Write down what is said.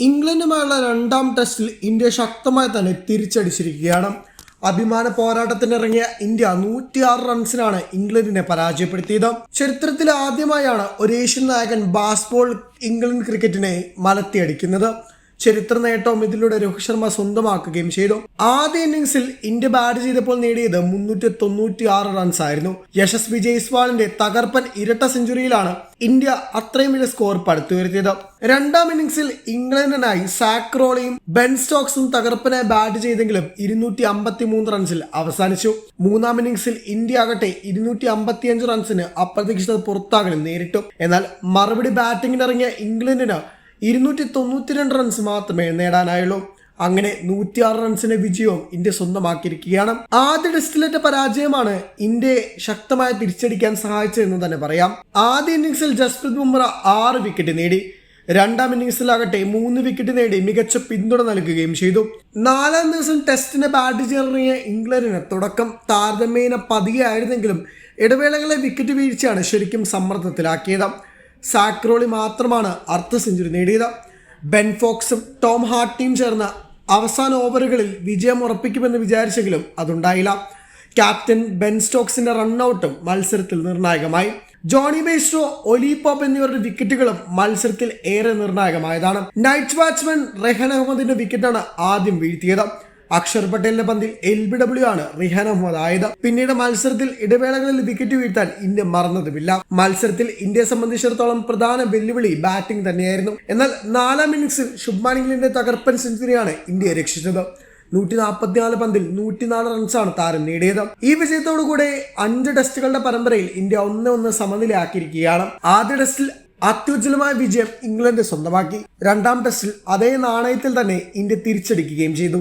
ഇംഗ്ലണ്ടുമായുള്ള രണ്ടാം ടെസ്റ്റിൽ ഇന്ത്യ ശക്തമായി തന്നെ തിരിച്ചടിച്ചിരിക്കുകയാണ്. അഭിമാന പോരാട്ടത്തിനിറങ്ങിയ ഇന്ത്യ 106 റൺസിനാണ് ഇംഗ്ലണ്ടിനെ പരാജയപ്പെടുത്തിയത്. ചരിത്രത്തിൽ ആദ്യമായാണ് ഒരു ഏഷ്യൻ നായകൻ ബാസ്ബോൾ ഇംഗ്ലണ്ട് ക്രിക്കറ്റിനെ മലത്തിയടിക്കുന്നത്. ചരിത്ര നേട്ടവും ഇതിലൂടെ രോഹിത് ശർമ്മ സ്വന്തമാക്കുകയും ചെയ്തു. ആദ്യ ഇന്നിംഗ്സിൽ ഇന്ത്യ ബാറ്റ് ചെയ്തപ്പോൾ നേടിയത് 396 റൺസ് ആയിരുന്നു. യശസ്വി ജയ്സ്വാളിന്റെ തകർപ്പൻ ഇരട്ട സെഞ്ചുറിയിലാണ് ഇന്ത്യ അത്രയും വലിയ സ്കോർ പടുത്തുയർത്തിയത്. രണ്ടാം ഇന്നിംഗ്സിൽ ഇംഗ്ലണ്ടിനായി സാക് റോളിയും ബെൻ സ്റ്റോക്സും തകർപ്പനായി ബാറ്റ് ചെയ്തെങ്കിലും 253 റൺസിൽ അവസാനിച്ചു. മൂന്നാം ഇന്നിംഗ്സിൽ ഇന്ത്യ ആകട്ടെ 255 റൺസിന് അപ്രതീക്ഷിത പുറത്താകലും നേരിട്ടു. എന്നാൽ മറുപടി ബാറ്റിംഗിനിറങ്ങിയ ഇംഗ്ലണ്ടിന് 292 റൺസ് മാത്രമേ നേടാനായുള്ളൂ. അങ്ങനെ 106 റൺസിന്റെ വിജയവും ഇന്ത്യ സ്വന്തമാക്കിയിരിക്കുകയാണ്. ആദ്യ ടെസ്റ്റിലേറ്റ പരാജയമാണ് ഇന്ത്യയെ ശക്തമായി തിരിച്ചടിക്കാൻ സഹായിച്ചതെന്ന് തന്നെ പറയാം. ആദ്യ ഇന്നിംഗ്സിൽ ജസ്പ്രീത് ബുംറ 6 വിക്കറ്റ് നേടി. രണ്ടാം ഇന്നിംഗ്സിലാകട്ടെ 3 വിക്കറ്റ് നേടി മികച്ച പിന്തുണ നൽകുകയും ചെയ്തു. നാലാം ദിവസം ടെസ്റ്റിനെ ബാറ്റ് ചെയ്യാനിറങ്ങിയ ഇംഗ്ലണ്ടിന് തുടക്കം താരതമ്യേന പതിയായിരുന്നെങ്കിലും ഇടവേളകളിലെ വിക്കറ്റ് വീഴ്ചയാണ് ശരിക്കും സമ്മർദ്ദത്തിലാക്കിയത്. സാക് റോളി മാത്രമാണ് അർദ്ധ സെഞ്ചുറി നേടിയത്. ബെൻ ഫോക്സും ടോം ഹാർട്ടിയും ചേർന്ന് അവസാന ഓവറുകളിൽ വിജയം ഉറപ്പിക്കുമെന്ന് വിചാരിച്ചെങ്കിലും അതുണ്ടായില്ല. ക്യാപ്റ്റൻ ബെൻ സ്റ്റോക്സിന്റെ റൺഔട്ടും മത്സരത്തിൽ നിർണായകമായി. ജോണി ബെയ്സ്റ്റോ, ഒലി പോപ്പ് എന്നിവരുടെ വിക്കറ്റുകളും മത്സരത്തിൽ ഏറെ നിർണായകമായതാണ്. നൈറ്റ് ബാറ്റ്സ്മാൻ റെഹാൻ അഹമ്മദിന്റെ വിക്കറ്റാണ് ആദ്യം വീഴ്ത്തിയത്. അക്ഷർ പട്ടേലിന്റെ പന്തിൽ LBW ആണ് റിഹാൻ അഹമ്മദ് ആയത്. പിന്നീട് മത്സരത്തിൽ ഇടവേളകളിൽ വിക്കറ്റ് വീഴ്ത്താൻ ഇന്ത്യ മറന്നതുമില്ല. മത്സരത്തിൽ ഇന്ത്യയെ സംബന്ധിച്ചിടത്തോളം പ്രധാന വെല്ലുവിളി ബാറ്റിംഗ് തന്നെയായിരുന്നു. എന്നാൽ നാലാം ഇന്നിംഗ്സിൽ ശുഭ്മാൻ ഗില്ലിന്റെ തകർപ്പൻ സെഞ്ചുറിയാണ് ഇന്ത്യയെ രക്ഷിച്ചത്. 144 പന്തിൽ 104 റൺസാണ് താരം നേടിയത്. ഈ വിജയത്തോടുകൂടെ 5 ടെസ്റ്റുകളുടെ പരമ്പരയിൽ ഇന്ത്യ 1-1 സമനിലയാക്കിയിരിക്കുകയാണ്. ആദ്യ ടെസ്റ്റിൽ അത്യുജ്വലമായ വിജയം ഇംഗ്ലണ്ട് സ്വന്തമാക്കി. രണ്ടാം ടെസ്റ്റിൽ അതേ നാണയത്തിൽ തന്നെ ഇന്ത്യ തിരിച്ചടിക്കുകയും ചെയ്തു.